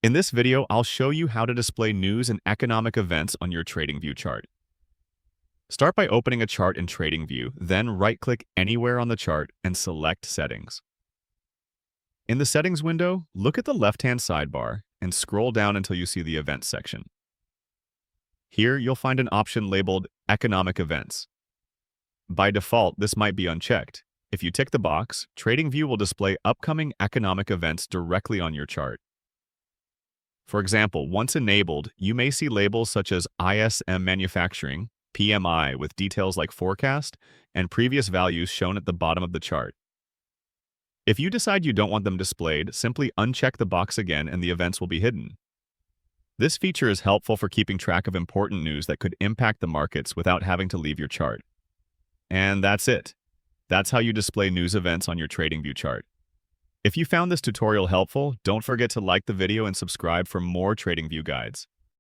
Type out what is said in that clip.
In this video, I'll show you how to display news and economic events on your TradingView chart. Start by opening a chart in TradingView, then right-click anywhere on the chart and select Settings. In the Settings window, look at the left-hand sidebar and scroll down until you see the Events section. Here, you'll find an option labeled Economic Events. By default, this might be unchecked. If you tick the box, TradingView will display upcoming economic events directly on your chart. For example, once enabled, you may see labels such as ISM Manufacturing PMI with details like forecast and previous values shown at the bottom of the chart. If you decide you don't want them displayed, simply uncheck the box again and the events will be hidden. This feature is helpful for keeping track of important news that could impact the markets without having to leave your chart. And that's it. That's how you display news events on your TradingView chart. If you found this tutorial helpful, don't forget to like the video and subscribe for more TradingView guides.